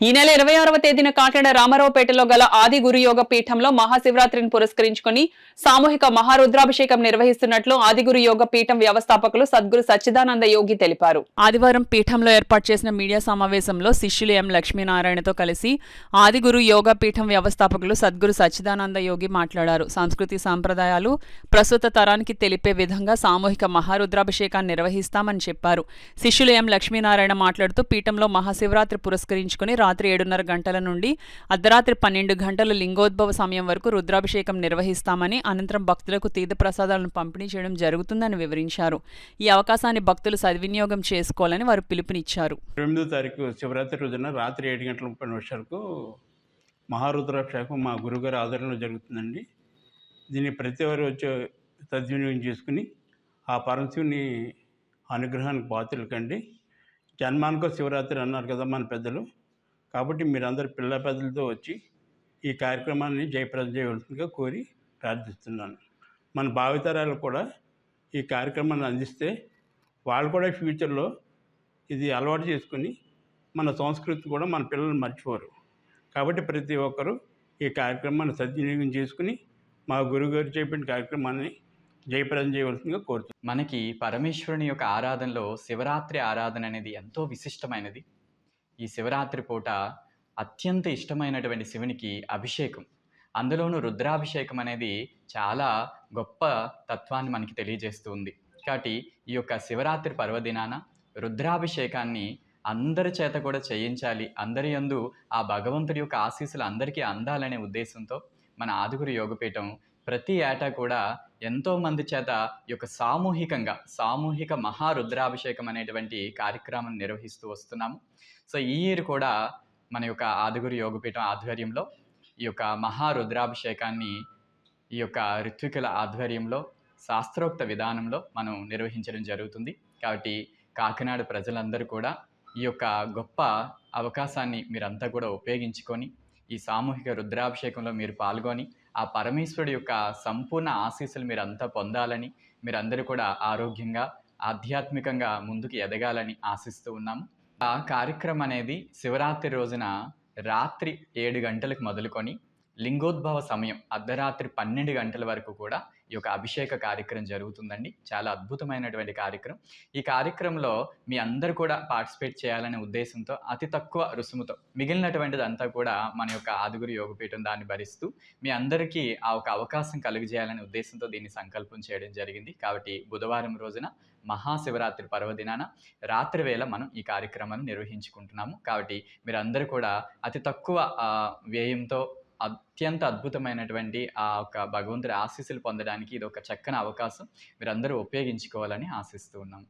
ఈ నెల 26వ తేదీన కాకినాడ రామారావుపేటలో గల ఆది గురుయోగ పీఠంలో మహాశివరాత్రిని పురస్కరించుకుని సామూహిక మహారుద్రాభిషేకం నిర్వహిస్తున్నట్లు ఆది గురుయోగ పీఠం వ్యవస్థాపకులు సద్గురు సచ్చిదానంద యోగి తెలిపారు. ఆదివారం పీఠంలో ఏర్పాటు చేసిన మీడియా సమావేశంలో శిష్యులు ఎం లక్ష్మీనారాయణతో కలిసి ఆది గురు యోగ పీఠం వ్యవస్థాపకులు సద్గురు సచ్చిదానంద యోగి మాట్లాడారు. సంస్కృతి సాంప్రదాయాలు ప్రస్తుత తరానికి తెలిపే విధంగా సామూహిక మహారుద్రాభిషేకాన్ని నిర్వహిస్తామని చెప్పారు. శిష్యులు ఎం లక్ష్మీనారాయణ మాట్లాడుతూ పీఠంలో మహాశివరాత్రి పురస్కరించుకుని రాత్రి 7:30 గంటల నుండి అర్ధరాత్రి 12 గంటల లింగోద్భవ సమయం వరకు రుద్రాభిషేకం నిర్వహిస్తామని, అనంతరం భక్తులకు తీర్థప్రసాదాలను పంపిణీ చేయడం జరుగుతుందని వివరించారు. ఈ అవకాశాన్ని భక్తులు సద్వినియోగం చేసుకోవాలని వారు పిలుపునిచ్చారు. 8వ తారీఖు శివరాత్రి రోజున రాత్రి 7:30 మహారుద్రాభిషేకం మా గురుగారి ఆధ్వర్యంలో జరుగుతుందండి. దీన్ని ప్రతి వారు వచ్చి సద్వినియోగం చేసుకుని ఆ పరమశివుని అనుగ్రహానికి పాత్రలు కండి. జన్మానికో శివరాత్రి అన్నారు కదా మన పెద్దలు. కాబట్టి మీరందరూ పిల్ల పెద్దలతో వచ్చి ఈ కార్యక్రమాన్ని జయప్రదం చేయవలసిందిగా కోరి ప్రార్థిస్తున్నాను. మన భావితరాలు కూడా ఈ కార్యక్రమాన్ని అందిస్తే వాళ్ళు కూడా ఫ్యూచర్లో ఇది అలవాటు చేసుకుని మన సంస్కృతి కూడా మన పిల్లలు మర్చిపోరు. కాబట్టి ప్రతి ఒక్కరూ ఈ కార్యక్రమాన్ని సద్వినియోగం చేసుకుని మా గురుగారు చెప్పిన కార్యక్రమాన్ని జయప్రదం చేయవలసిందిగా కోరుతున్నాను. మనకి పరమేశ్వరుని యొక్క ఆరాధనలో శివరాత్రి ఆరాధన అనేది ఎంతో విశిష్టమైనది. ఈ శివరాత్రి పూట అత్యంత ఇష్టమైనటువంటి శివునికి అభిషేకం, అందులోనూ రుద్రాభిషేకం అనేది చాలా గొప్ప తత్వాన్ని మనకి తెలియజేస్తూ ఉంది. కాబట్టి ఈ యొక్క శివరాత్రి పర్వదినాన రుద్రాభిషేకాన్ని అందరి చేత కూడా చేయించాలి, అందరి యందు ఆ భగవంతుడి యొక్క ఆశీస్సులు అందరికీ అందాలనే ఉద్దేశంతో మన ఆదిగురు యోగపీఠం ప్రతి ఏటా కూడా ఎంతోమంది చేత ఈ యొక్క సామూహిక మహారుద్రాభిషేకం అనేటువంటి కార్యక్రమం నిర్వహిస్తూ వస్తున్నాము. సో ఈ ఇయర్ కూడా మన యొక్క ఆదిగురు యోగపీఠం ఆధ్వర్యంలో ఈ యొక్క మహారుద్రాభిషేకాన్ని ఈ యొక్క ఋత్వికుల ఆధ్వర్యంలో శాస్త్రోక్త విధానంలో మనం నిర్వహించడం జరుగుతుంది. కాబట్టి కాకినాడ ప్రజలందరూ కూడా ఈ యొక్క గొప్ప అవకాశాన్ని మీరంతా కూడా ఉపయోగించుకొని ఈ సామూహిక రుద్రాభిషేకంలో మీరు పాల్గొని ఆ పరమేశ్వరుడి యొక్క సంపూర్ణ ఆశీస్సులు మీరంతా పొందాలని, మీరందరూ కూడా ఆరోగ్యంగా ఆధ్యాత్మికంగా ముందుకు ఎదగాలని ఆశిస్తూ ఉన్నాము. ఆ కార్యక్రమం అనేది శివరాత్రి రోజున రాత్రి 7 గంటలకు మొదలుకొని లింగోద్భవ సమయం అర్ధరాత్రి 12 గంటల వరకు కూడా ఈ యొక్క అభిషేక కార్యక్రమం జరుగుతుందండి. చాలా అద్భుతమైనటువంటి కార్యక్రమం. ఈ కార్యక్రమంలో మీ అందరూ కూడా పార్టిసిపేట్ చేయాలనే ఉద్దేశంతో అతి తక్కువ రుసుముతో మిగిలినటువంటిదంతా కూడా మన యొక్క ఆదిగురు యోగపీఠం దాన్ని భరిస్తూ మీ అందరికీ ఆ ఒక అవకాశం కలుగజేయాలనే ఉద్దేశంతో దీన్ని సంకల్పం చేయడం జరిగింది. కాబట్టి బుధవారం రోజున మహాశివరాత్రి పర్వదినాన రాత్రి వేళ మనం ఈ కార్యక్రమాన్ని నిర్వహించుకుంటున్నాము. కాబట్టి మీరందరూ కూడా అతి తక్కువ వ్యయంతో అత్యంత అద్భుతమైనటువంటి ఆ ఒక భగవంతుడి ఆశీస్సులు పొందడానికి ఇది ఒక చక్కని అవకాశం. మీరందరూ ఉపయోగించుకోవాలని ఆశిస్తూ ఉన్నాం.